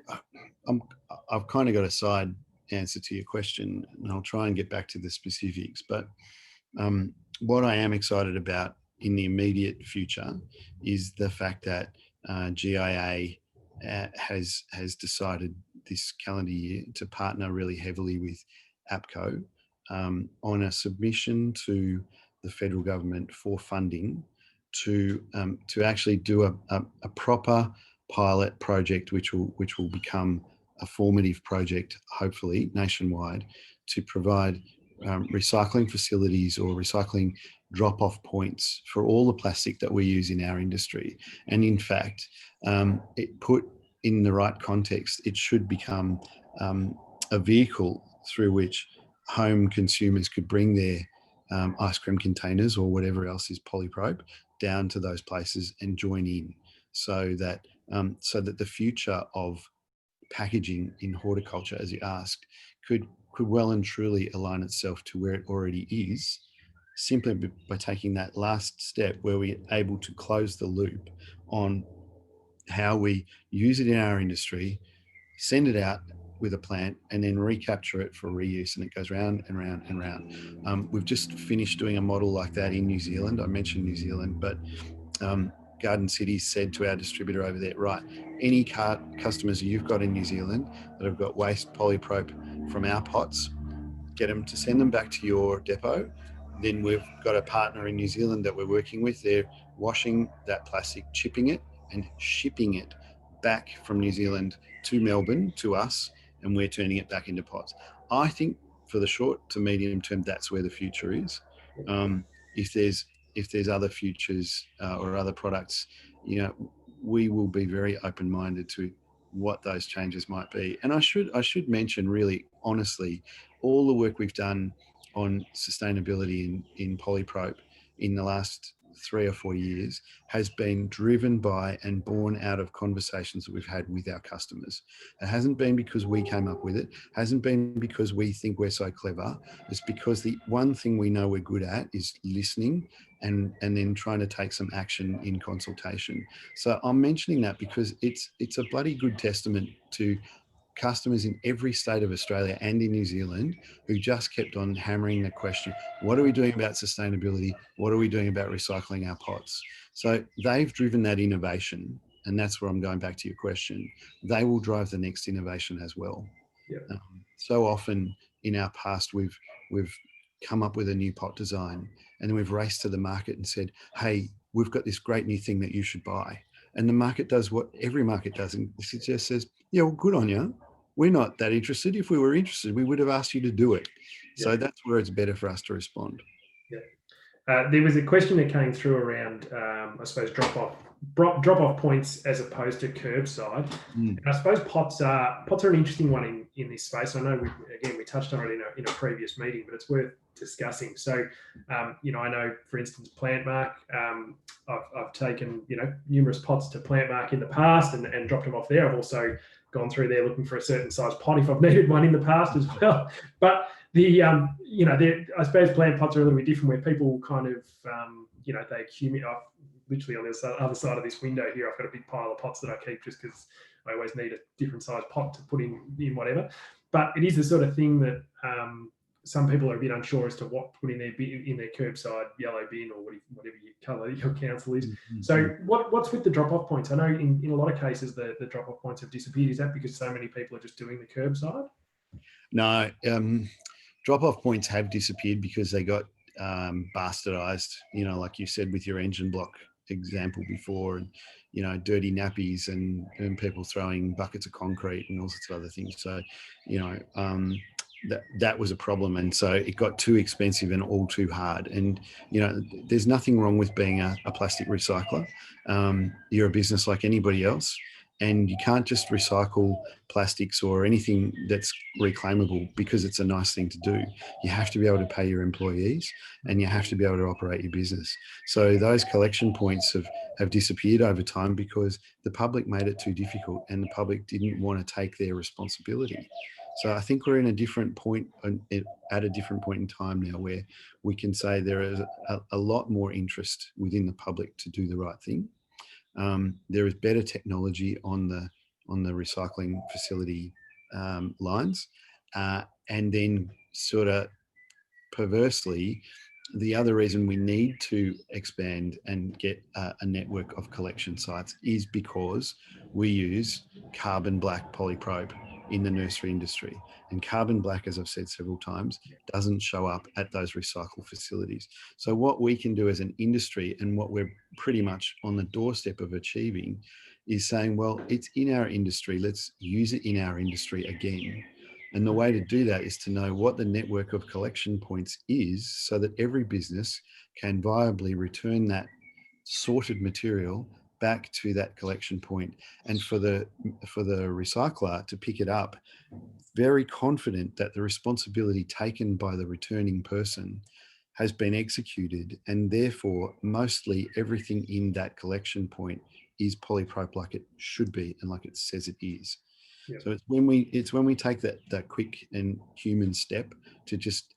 I've kind of got a side answer to your question, and I'll try and get back to the specifics. But what I am excited about in the immediate future is the fact that GIA has decided this calendar year to partner really heavily with APCO on a submission to the federal government for funding to actually do a proper pilot project, which will become a formative project, hopefully nationwide, to provide recycling facilities or recycling drop-off points for all the plastic that we use in our industry. And in fact, it put in the right context, it should become a vehicle through which home consumers could bring their ice cream containers or whatever else is polyprop down to those places and join in, so that the future of packaging in horticulture, as you asked, could well and truly align itself to where it already is, simply by taking that last step where we're able to close the loop on how we use it in our industry, send it out with a plant, and then recapture it for reuse, and it goes round and round and round. We've just finished doing a model like that in New Zealand. I mentioned New Zealand, but Garden City said to our distributor over there, right, any customers you've got in New Zealand that have got waste polyprop from our pots, get them to send them back to your depot. Then we've got a partner in New Zealand that we're working with. They're washing that plastic, chipping it and shipping it back from New Zealand to Melbourne to us, and we're turning it back into pots. I think for the short to medium term, that's where the future is. If there's other futures or other products, we will be very open-minded to what those changes might be. And I should mention, really honestly, all the work we've done on sustainability in Polyprop in the last 3 or 4 years has been driven by and born out of conversations that we've had with our customers. It hasn't been because we came up with it, hasn't been because we think we're so clever. It's because the one thing we know we're good at is listening and then trying to take some action in consultation. So I'm mentioning that because it's a bloody good testament to customers in every state of Australia and in New Zealand who just kept on hammering the question, what are we doing about sustainability? What are we doing about recycling our pots? So they've driven that innovation, and that's where I'm going back to your question. They will drive the next innovation as well. Yeah. So often in our past, we've come up with a new pot design and then we've raced to the market and said, hey, we've got this great new thing that you should buy. And the market does what every market does. And it just says, yeah, well, good on you. We're not that interested. If we were interested, we would have asked you to do it. Yeah. So that's where it's better for us to respond. Yeah. There was a question that came through around, I suppose, drop-off points as opposed to curbside. And I suppose pots are an interesting one in this space. I know we touched on it in a previous meeting, but it's worth discussing. So, I know, for instance, Plantmark. I've taken numerous pots to Plantmark in the past and dropped them off there. I've also gone through there looking for a certain size pot if I've needed one in the past as well. But I suppose plant pots are a little bit different, where people kind of they accumulate. Literally on the other side of this window here, I've got a big pile of pots that I keep just because I always need a different size pot to put in whatever. But it is the sort of thing that some people are a bit unsure as to what to put in their curbside yellow bin or whatever your colour your council is. Mm-hmm. So what's with the drop-off points? I know in a lot of cases the drop-off points have disappeared. Is that because so many people are just doing the curbside? No, drop-off points have disappeared because they got bastardized, like you said with your engine block example before, and dirty nappies and people throwing buckets of concrete and all sorts of other things. So that was a problem, and so it got too expensive and all too hard. And there's nothing wrong with being a plastic recycler. You're a business like anybody else, and you can't just recycle plastics or anything that's reclaimable because it's a nice thing to do. You have to be able to pay your employees, and you have to be able to operate your business. So those collection points have disappeared over time because the public made it too difficult and the public didn't want to take their responsibility. So I think we're in a different point, at a different point in time now, where we can say there is a lot more interest within the public to do the right thing. There is better technology on the recycling facility lines, and then sort of perversely, the other reason we need to expand and get a network of collection sites is because we use carbon black polyprop in the nursery industry. And carbon black, as I've said several times, doesn't show up at those recycle facilities. So what we can do as an industry, and what we're pretty much on the doorstep of achieving, is saying, well, it's in our industry, let's use it in our industry again. And the way to do that is to know what the network of collection points is, so that every business can viably return that sorted material back to that collection point, and for the recycler to pick it up, very confident that the responsibility taken by the returning person has been executed, and therefore mostly everything in that collection point is polyprop like it should be and like it says it is. Yeah. So it's when we take that quick and human step to just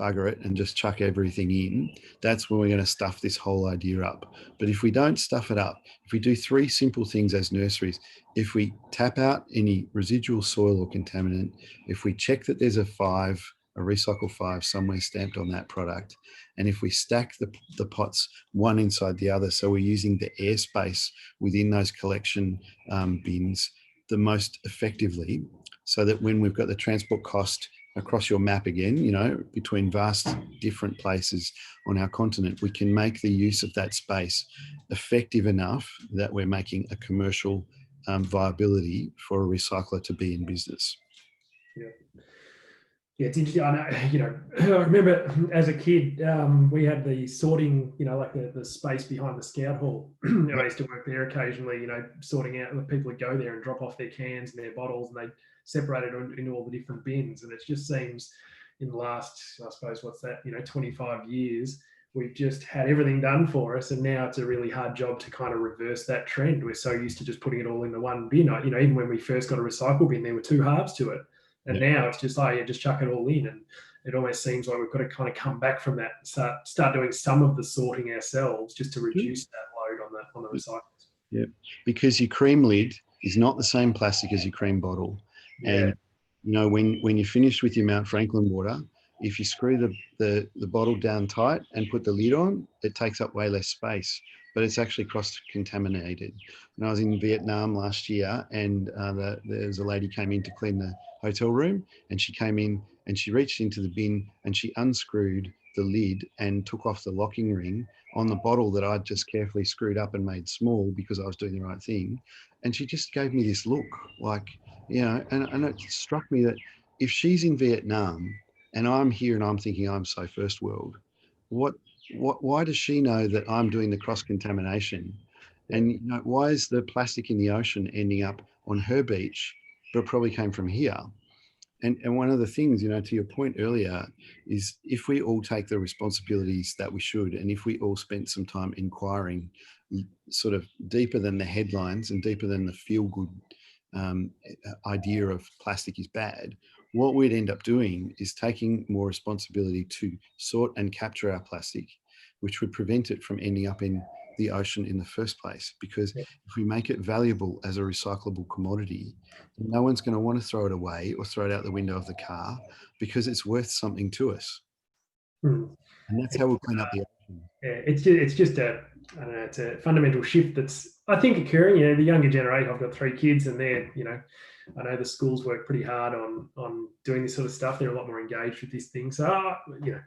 bugger it and just chuck everything in, that's when we're going to stuff this whole idea up. But if we don't stuff it up, if we do 3 simple things as nurseries, if we tap out any residual soil or contaminant, if we check that there's a 5 a Recycle 5 somewhere stamped on that product. And if we stack the pots one inside the other, so we're using the airspace within those collection bins the most effectively, so that when we've got the transport cost across your map again, you know, between vast different places on our continent, we can make the use of that space effective enough that we're making a commercial viability for a recycler to be in business. Yeah. Yeah, it's interesting. I know, you know, I remember as a kid, we had the sorting, you know, like the space behind the scout hall. I used to work there occasionally, you know, sorting out, the people would go there and drop off their cans and their bottles, and they separate it into all the different bins. And it just seems in the last, I suppose, what's that, you know, 25 years, we've just had everything done for us. And now it's a really hard job to kind of reverse that trend. We're so used to just putting it all in the one bin. You know, even when we first got a recycle bin, there were two halves to it. And now it's just like, just chuck it all in. And it almost seems like we've got to kind of come back from that, start doing some of the sorting ourselves just to reduce that load on the recycles. Yeah, because your cream lid is not the same plastic as your cream bottle. Yeah. And, you know, when you're finished with your Mount Franklin water, if you screw the bottle down tight and put the lid on, it takes up way less space, but it's actually cross-contaminated. When I was in Vietnam last year, and there's a lady came in to clean the hotel room, and she came in and she reached into the bin and she unscrewed the lid and took off the locking ring on the bottle that I'd just carefully screwed up and made small because I was doing the right thing. And she just gave me this look like, you know, and it struck me that if she's in Vietnam and I'm here and I'm thinking I'm so first world, why does she know that I'm doing the cross-contamination? And, you know, why is the plastic in the ocean ending up on her beach, but probably came from here? And one of the things, you know, to your point earlier, is if we all take the responsibilities that we should, and if we all spent some time inquiring sort of deeper than the headlines and deeper than the feel-good idea of plastic is bad, what we'd end up doing is taking more responsibility to sort and capture our plastic, which would prevent it from ending up in the ocean in the first place. Because if we make it valuable as a recyclable commodity, no one's going to want to throw it away or throw it out the window of the car because it's worth something to us. And that's how we'll clean up the ocean. Yeah, it's just a, I don't know, it's a fundamental shift that's, I think, occurring. You know, the younger generation, I've got 3 kids, and they're, you know, I know the schools work pretty hard on doing this sort of stuff. They're a lot more engaged with this thing. So, you know,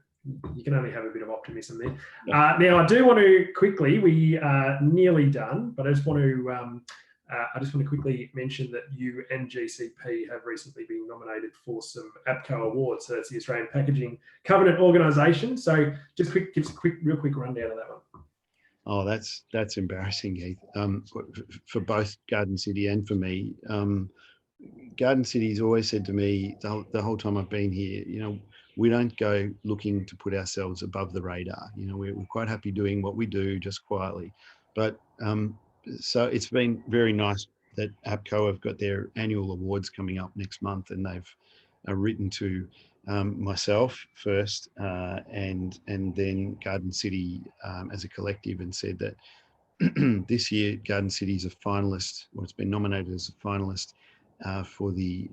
you can only have a bit of optimism there. Now, I do want to quickly, we are nearly done, but I just want to quickly mention that you and GCP have recently been nominated for some APCO awards. So that's the Australian Packaging Covenant Organisation. So just give us a real quick rundown of that one. Oh, that's embarrassing, Heath. For both Garden City and for me. Garden City's always said to me the whole time I've been here, you know, we don't go looking to put ourselves above the radar. You know, we're quite happy doing what we do just quietly. But so it's been very nice that APCO have got their annual awards coming up next month, and they've written to myself first and then Garden City as a collective, and said that this year Garden City is a finalist, or it's been nominated as a finalist for the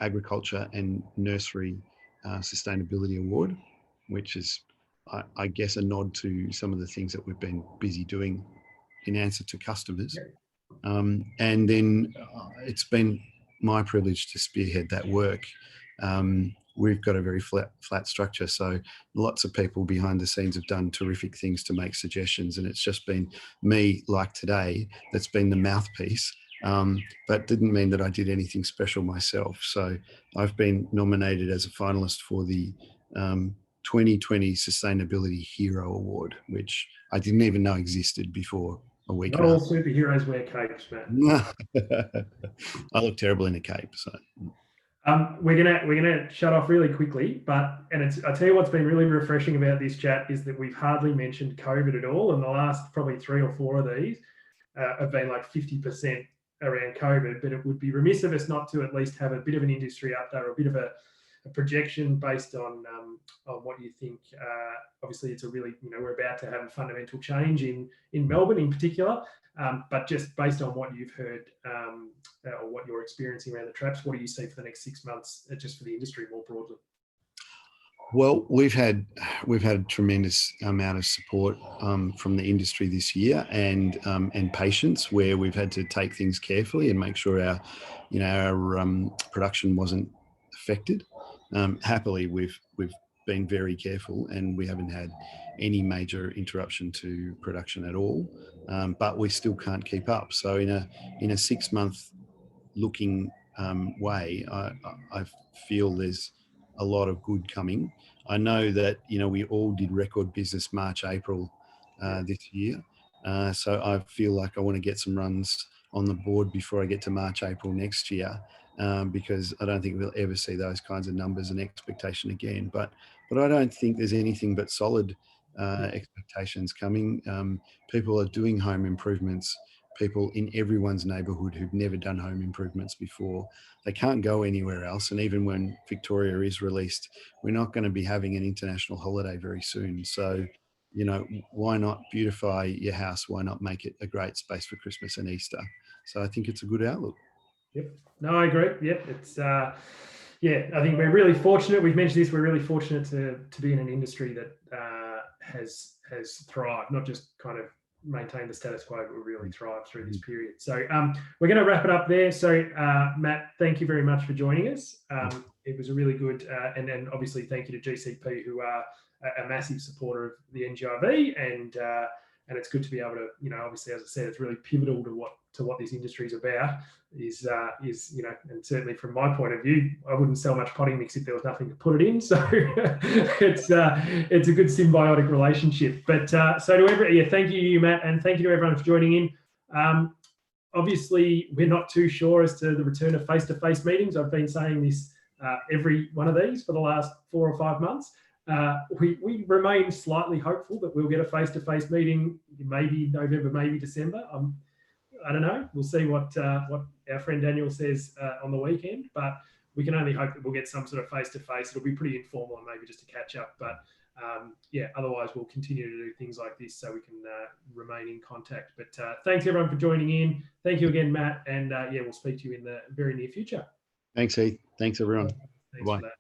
Agriculture and Nursery Sustainability Award, which is, I guess, a nod to some of the things that we've been busy doing in answer to customers. And then it's been my privilege to spearhead that work. We've got a very flat structure, so lots of people behind the scenes have done terrific things to make suggestions, and it's just been me, like today, that's been the mouthpiece, but didn't mean that I did anything special myself. So I've been nominated as a finalist for the 2020 Sustainability Hero Award, which I didn't even know existed before a week. Not all superheroes wear capes, man. I look terrible in a cape, so. We're gonna shut off really quickly, but I tell you what's been really refreshing about this chat is that we've hardly mentioned COVID at all, and the last probably 3 or 4 of these have been like 50% around COVID. But it would be remiss of us not to at least have a bit of an industry update or a bit of a projection based on what you think. Obviously, it's a really, you know, we're about to have a fundamental change in Melbourne in particular. But just based on what you've heard or what you're experiencing around the traps, what do you see for the next 6 months just for the industry more broadly? Well, we've had a tremendous amount of support from the industry this year, and patience, where we've had to take things carefully and make sure our production wasn't affected. Happily, we've been very careful, and we haven't had any major interruption to production at all. But we still can't keep up. So in a 6-month looking way, I feel there's a lot of good coming. I know that we all did record business March, April this year, so I feel like I want to get some runs on the board before I get to March, April next year, because I don't think we'll ever see those kinds of numbers and expectation again. But I don't think there's anything but solid expectations coming. People are doing home improvements. People in everyone's neighbourhood who've never done home improvements before. They can't go anywhere else. And even when Victoria is released, we're not going to be having an international holiday very soon. So, why not beautify your house? Why not make it a great space for Christmas and Easter? So I think it's a good outlook. Yep. No, I agree. Yep. It's, I think we're really fortunate. We've mentioned this. We're really fortunate to be in an industry that has thrived, not just kind of maintain the status quo, but really thrive through this period. So we're going to wrap it up there. So Matt, thank you very much for joining us. It was a really good, and then obviously thank you to GCP, who are a massive supporter of the NGIV, and it's good to be able to, obviously, as I said, it's really pivotal to what this industry is about. Is and certainly from my point of view, I wouldn't sell much potting mix if there was nothing to put it in. So it's a good symbiotic relationship. But so to thank you, Matt, and thank you to everyone for joining in. Obviously, we're not too sure as to the return of face-to-face meetings. I've been saying this every one of these for the last 4 or 5 months. We remain slightly hopeful that we'll get a face-to-face meeting, maybe November, maybe December. I don't know. We'll see what our friend Daniel says on the weekend, but we can only hope that we'll get some sort of face-to-face. It'll be pretty informal and maybe just a catch-up, but otherwise we'll continue to do things like this so we can remain in contact. But thanks everyone for joining in. Thank you again, Matt, and we'll speak to you in the very near future. Thanks, Heath. Thanks, everyone. Thanks Bye. for that.